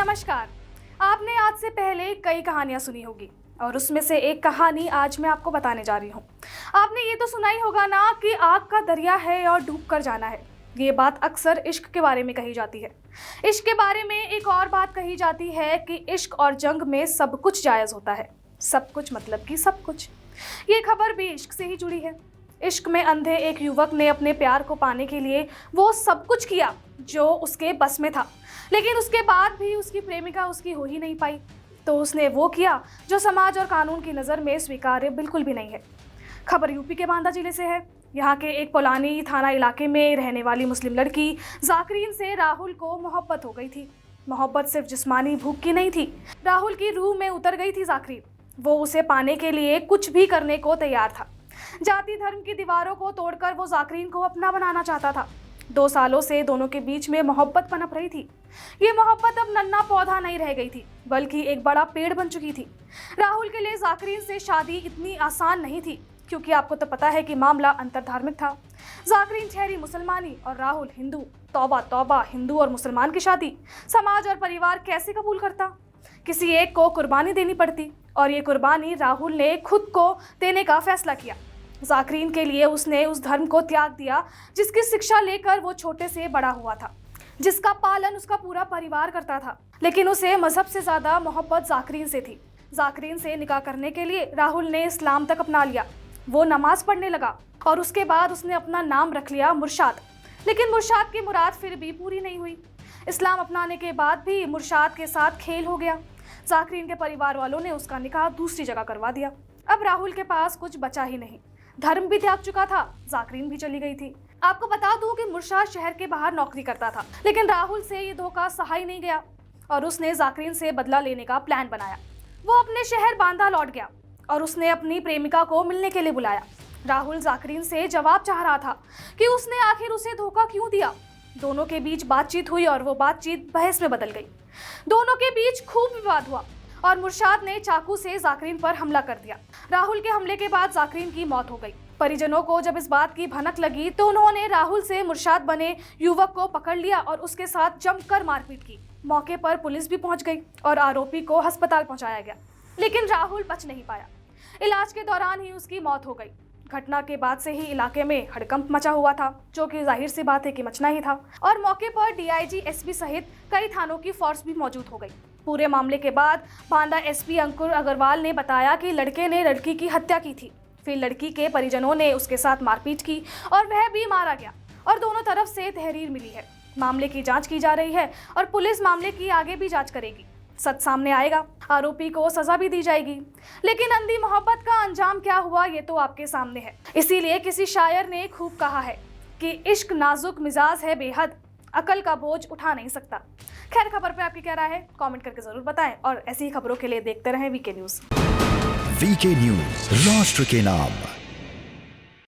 नमस्कार। आपने आज से पहले कई कहानियां सुनी होगी और उसमें से एक कहानी आज मैं आपको बताने जा रही हूँ। आपने ये तो सुना ही होगा ना कि आग का दरिया है और डूब कर जाना है। ये बात अक्सर इश्क के बारे में कही जाती है। इश्क के बारे में एक और बात कही जाती है कि इश्क और जंग में सब कुछ जायज़ होता है। सब कुछ मतलब कि सब कुछ। ये खबर भी इश्क से ही जुड़ी है। इश्क में अंधे एक युवक ने अपने प्यार को पाने के लिए वो सब कुछ किया जो उसके बस में था, लेकिन उसके बाद भी उसकी प्रेमिका उसकी हो ही नहीं पाई। तो उसने वो किया जो समाज और कानून की नज़र में स्वीकार्य बिल्कुल भी नहीं है। खबर यूपी के बांदा जिले से है। यहाँ के एक पोलानी थाना इलाके में रहने वाली मुस्लिम लड़की जाकरीन से राहुल को मोहब्बत हो गई थी। मोहब्बत सिर्फ जिस्मानी भूख की नहीं थी, राहुल की रूह में उतर गई थी जाकरीन। वो उसे पाने के लिए कुछ भी करने को तैयार था। जाति धर्म की दीवारों को तोड़कर वो जाकरीन को अपना बनाना चाहता था। 2 सालों से दोनों के बीच में मोहब्बत पनप रही थी। ये मोहब्बत अब नन्हा पौधा नहीं रह गई थी, बल्कि एक बड़ा पेड़ बन चुकी थी। राहुल के लिए जाकरीन से शादी इतनी आसान नहीं थी, क्योंकि आपको तो पता है कि मामला अंतरधार्मिक था। जाकरीन ठहरी मुसलमानी और राहुल हिंदू। तौबा तौबा, हिंदू और मुसलमान की शादी समाज और परिवार कैसे कबूल करता? किसी एक को कुर्बानी देनी पड़ती, और ये कुर्बानी राहुल ने खुद को देने का फैसला किया। जाकरीन के लिए उसने उस धर्म को त्याग दिया जिसकी शिक्षा लेकर वो छोटे से बड़ा हुआ था, जिसका पालन उसका पूरा परिवार करता था। लेकिन उसे मजहब से ज्यादा मोहब्बत जाकरीन से थी। जाकरीन से निकाह करने के लिए राहुल ने इस्लाम तक अपना लिया। वो नमाज पढ़ने लगा और उसके बाद उसने अपना नाम रख लिया मुर्शाद। लेकिन मुर्शाद की मुराद फिर भी पूरी नहीं हुई। इस्लाम अपनाने के बाद भी मुर्शाद के साथ खेल हो गया। जाकरीन के परिवार वालों ने उसका निकाह दूसरी जगह करवा दिया। अब राहुल के पास कुछ बचा ही नहीं। धर्म भी त्याग चुका था, जाकरीन भी चली गई थी। आपको बता दूं कि मुर्शाद शहर के बाहर नौकरी करता था, लेकिन राहुल से ये धोखा सहा ही नहीं गया और उसने जाकरीन से बदला लेने का प्लान बनाया। वो अपने शहर बांदा लौट गया और उसने अपनी प्रेमिका को मिलने के लिए बुलाया। राहुल जाकरीन से जवाब चाह रहा था कि उसने आखिर उसे धोखा क्यों दिया। दोनों के बीच बातचीत हुई और वो बातचीत बहस में बदल गई। दोनों के बीच खूब विवाद हुआ और मुर्शाद ने चाकू से जाकरीन पर हमला कर दिया। राहुल के हमले के बाद जाकरीन की मौत हो गई। परिजनों को जब इस बात की भनक लगी तो उन्होंने राहुल से मुर्शाद बने युवक को पकड़ लिया और उसके साथ जमकर मारपीट की। मौके पर पुलिस भी पहुंच गई और आरोपी को अस्पताल पहुंचाया गया, लेकिन राहुल बच नहीं पाया। इलाज के दौरान ही उसकी मौत हो गई। घटना के बाद से ही इलाके में हड़कंप मचा हुआ था, जो कि जाहिर सी बात है कि मचना ही था। और मौके पर डीआईजी, एसपी सहित कई थानों की फोर्स भी मौजूद हो गई। पूरे मामले के बाद बांदा एसपी अंकुर अग्रवाल ने बताया कि लड़के ने लड़की की हत्या की थी। फिर लड़की के परिजनों ने उसके साथ मारपीट की और वह भी मारा गया और दोनों तरफ से तहरीर मिली है। मामले की जांच की जा रही है और पुलिस मामले की आगे भी जांच करेगी। सच सामने आएगा, आरोपी को सजा भी दी जाएगी। लेकिन अंधी मोहब्बत का अंजाम क्या हुआ ये तो आपके सामने है। इसीलिए किसी शायर ने खूब कहा है कि इश्क नाजुक मिजाज है बेहद, अकल का बोझ उठा नहीं सकता। खैर, खबर पे आपकी क्या राय है कमेंट करके जरूर बताएं और ऐसी ही खबरों के लिए देखते रहें वीके न्यूज़। वीके न्यूज़, राष्ट्र के नाम।